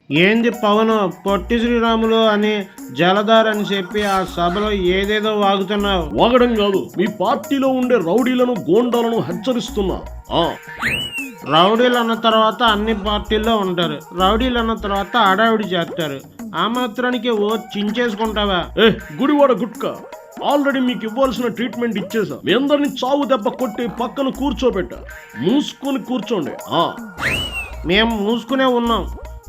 ఏంది పవన్ పొట్టి శ్రీరాములు అని జలధార్ అని చెప్పి ఆ సభలో ఏదేదో వాగుతున్నావు? వాగడం కాదు, మీ పార్టీలో ఉండే రౌడీలను గోండాలను హెచ్చరిస్తున్నా. రౌడీలు అన్న తర్వాత అన్ని పార్టీల్లో ఉంటారు. రౌడీలు అన్న తర్వాత అడావిడి చేస్తారు. ఆ మాత్రానికి ఓ చించేసుకుంటావా? గుడివాడ గుట్కా, ఆల్రెడీ మీకు ఇవ్వాల్సిన ట్రీట్మెంట్ ఇచ్చేసా. మీ అందరిని చావు దెబ్బ కొట్టి పక్కన కూర్చోబెట్టా. మూసుకొని కూర్చోండి. మేము మూసుకునే ఉన్నాం,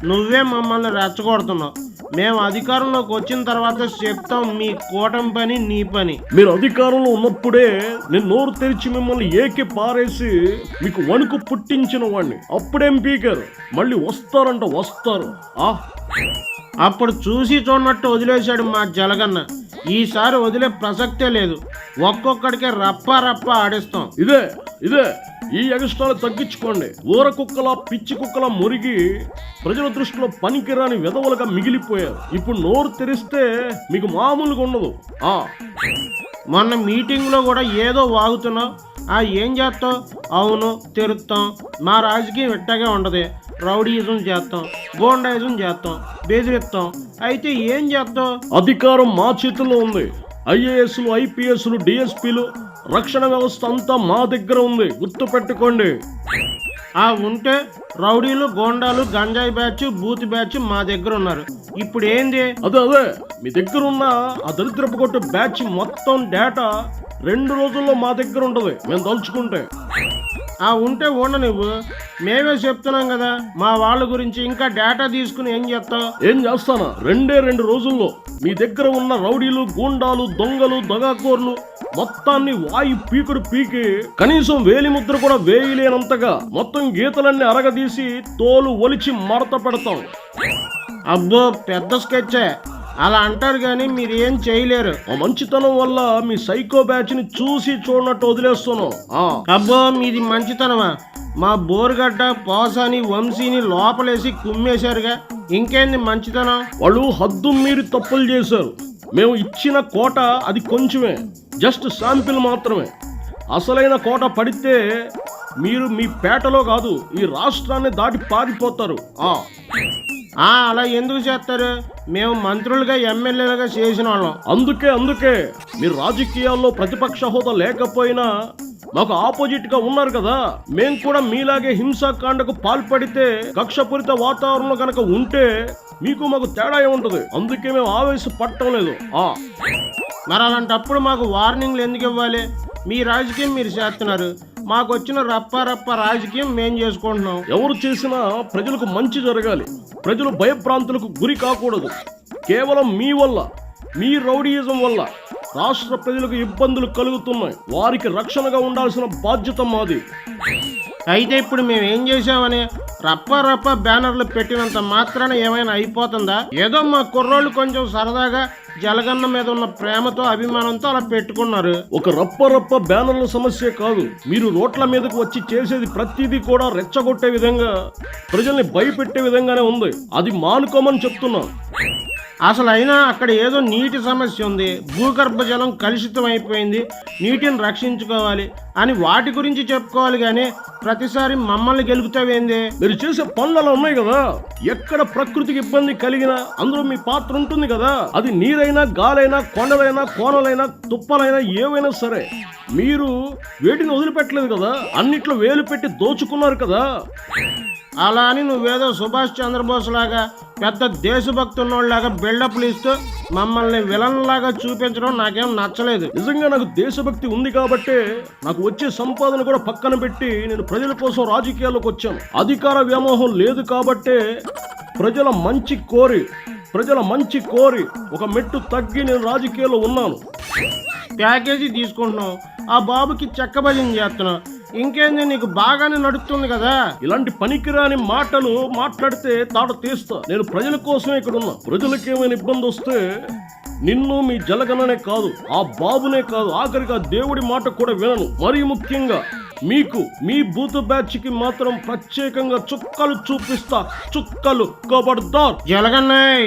నువ్వే మమ్మల్ని రెచ్చగొడుతున్నావు. మేము అధికారంలోకి వచ్చిన తర్వాత చెప్తాం మీ కూటమి పని, నీ పని. మీరు అధికారంలో ఉన్నప్పుడే నేను నోరు తెరిచి మిమ్మల్ని ఏకి పారేసి మీకు వణుకు పుట్టించిన వాడిని. అప్పుడేం పీకారు? మళ్ళీ వస్తారంట, వస్తారు. అప్పుడు చూసి చూడనట్టు వదిలేశాడు మా జలగన్న. ఈసారి వదిలే ప్రసక్తే లేదు. ఒక్కొక్కడికే రప్ప రప్ప ఆడిస్తాం. ఇదే ఈ ఎగస్ట్రాలు తగ్గించుకోండి. ఊర కుక్కల పిచ్చి కుక్కల మురిగి ప్రజల దృష్టిలో పనికిరాని వెధవలుగా మిగిలిపోయారు. ఇప్పుడు నోరు తెరిస్తే మీకు మామూలుగా ఉండదు. మొన్న మీటింగ్లో కూడా ఏదో వాగుతున్నావు. ఏం చేస్తావు? అవును, తెరుస్తాం. మా రాజకీయం ఇట్టగే ఉండదు. రౌడీయిజం చేస్తాం, గోండాయిజం చేస్తాం, బెదిరిస్తాం. అయితే ఏం చేస్తావు? అధికారం మా చేతుల్లో ఉంది. ఐఏఎస్లు, ఐపీఎస్లు, డిఎస్పీలు, రక్షణ వ్యవస్థ అంతా మా దగ్గర ఉంది. గుర్తు పెట్టుకోండి. ఉంటే రౌడీలు, గోండాలు, గంజాయి బ్యాచ్, బూత్ బ్యాచ్ మా దగ్గర ఉన్నారు. ఇప్పుడు ఏంది? అదే మీ దగ్గర ఉన్న ఆ దరిద్రపు కొట్టు బ్యాచ్ మొత్తం డేటా 2 రోజుల్లో మా దగ్గర ఉంటుంది. మేము తలుచుకుంటే ఉంటే ఉండ. నువ్వు మేమే చెప్తున్నాం కదా మా వాళ్ళ గురించి. ఇంకా డేటా తీసుకుని ఏం చేస్తావు? ఏం చేస్తానా? 2 రోజుల్లో మీ దగ్గర ఉన్న రౌడీలు, గూండాలు, దొంగలు, దగాకోర్లు మొత్తాన్ని వాయు పీకుడు పీకి కనీసం వేలి ముద్ర కూడా వేయలేనంతగా మొత్తం గీతలన్నీ అరగదీసి తోలు ఒలిచి మడత పెడతాం. అబ్బో, పెద్ద స్కెచ్చే. అలా అంటారు కానీ మీరు ఏం చేయలేరు. ఆ మంచితనం వల్ల మీ సైకో బ్యాచ్ ని చూసి చూడనట్టు వదిలేస్తున్నాం. అబ్బో, మీది మంచితనమా? మా బోరుగడ్డ, పోసాని, వంశీని లోపలేసి కుమ్మేశారుగా. ఇంకేంది మంచితనం? వాళ్ళు హద్దు మీరి తప్పులు చేశారు. మేము ఇచ్చిన కోట అది కొంచెమే, జస్ట్ శాంపిల్ మాత్రమే. అసలైన కోట పడితే మీరు మీ పేటలో కాదు, ఈ రాష్ట్రాన్ని దాటి పారిపోతారు. అలా ఎందుకు చేస్తారు? మేము మంత్రులుగా, ఎమ్మెల్యేలుగా చేసిన వాళ్ళం. అందుకే మీరు రాజకీయాల్లో ప్రతిపక్ష హోదా లేకపోయినా మాకు ఆపోజిట్ గా ఉన్నారు కదా. మేము కూడా మీలాగే హింసాకాండకు పాల్పడితే, కక్షపూరిత వాతావరణంలో కనుక ఉంటే మీకు మాకు తేడా ఏముంటది? అందుకే మేము ఆవేశపడటం లేదు. మరి అలాంటప్పుడు మాకు వార్నింగ్లు ఎందుకు ఇవ్వాలి? మీ రాజకీయం మీరు చేస్తున్నారు, మాకు వచ్చిన రప్ప రాజకీయం మేం చేసుకుంటున్నాం. ఎవరు చేసినా ప్రజలకు మంచి జరగాలి. ప్రజలు భయభ్రాంతులకు గురి కాకూడదు. కేవలం మీ వల్ల, మీ రౌడీయిజం వల్ల రాష్ట్ర ప్రజలకు ఇబ్బందులు కలుగుతున్నాయి. వారికి రక్షణగా ఉండాల్సిన బాధ్యత మాది. అయితే ఇప్పుడు మేము ఏం చేసామని రప్ప బ్యానర్లు పెట్టినంత మాత్రాన ఏమైనా అయిపోతుందా? ఏదో మా కుర్రోళ్ళు కొంచెం సరదాగా జలగన్న మీద ఉన్న ప్రేమతో, అభిమానంతో అలా పెట్టుకున్నారు. ఒక రప్ప బ్యానర్ల సమస్య కాదు. మీరు రోడ్ల మీదకు వచ్చి చేసేది ప్రతిదీ కూడా రెచ్చగొట్టే విధంగా, ప్రజల్ని భయపెట్టే విధంగానే ఉంది. అది మానుకోమని చెప్తున్నా. అసలు అయినా అక్కడ ఏదో నీటి సమస్య ఉంది, భూగర్భ జలం కలుషితం అయిపోయింది, నీటిని రక్షించుకోవాలి అని వాటి గురించి చెప్పుకోవాలి కానీ ప్రతిసారి మమ్మల్ని గెలుపుతావేంది? మీరు చేసే పనులు ఉన్నాయి కదా. ఎక్కడ ప్రకృతికి ఇబ్బంది కలిగినా అందులో మీ పాత్ర ఉంటుంది కదా. అది నీరైనా, గాలైనా, కొండలైనా, కోనలైనా, తుప్పలైనా, ఏవైనా సరే మీరు వేటిని వదిలిపెట్టలేదు కదా. అన్నిట్లో వేలు పెట్టి దోచుకున్నారు కదా. అలా అని నువ్వేదో సుభాష్ చంద్రబోస్ లాగా పెద్ద దేశభక్తున్నోళ్ళలాగా బిల్డప్లు ఇస్తూ మమ్మల్ని విలన్ లాగా చూపించడం నాకేం నచ్చలేదు. నిజంగా నాకు దేశభక్తి ఉంది కాబట్టే నాకు వచ్చే సంపాదన కూడా పక్కన పెట్టి నేను ప్రజల కోసం రాజకీయాల్లోకి వచ్చాను. అధికార వ్యామోహం లేదు కాబట్టే ప్రజల మంచి కోరి ఒక మెట్టు తగ్గి నేను రాజకీయాల్లో ఉన్నాను. ప్యాకేజీ తీసుకుంటున్నావు, ఆ బాబుకి చెక్క భజన చేస్తున్నావు. ఇంకేంది, నీకు బాగానే నడుస్తుంది కదా. ఇలాంటి పనికిరాని మాటలు మాట్లాడితే తాట తీస్తా. నేను ప్రజల కోసమే ఇక్కడ ఉన్నా. ప్రజలకు ఏమైనా ఇబ్బంది వస్తే నిన్ను, మీ జలగణనే కాదు, ఆ బాబునే కాదు, ఆఖరికి ఆ దేవుడి మాట కూడా వినను. మరీ ముఖ్యంగా మీకు, మీ బూత్ బ్యాచ్ కి మాత్రం ప్రత్యేకంగా చుక్కలు చూపిస్తా. చుక్కలు. కబడ్దార్. జలగన్నయ్.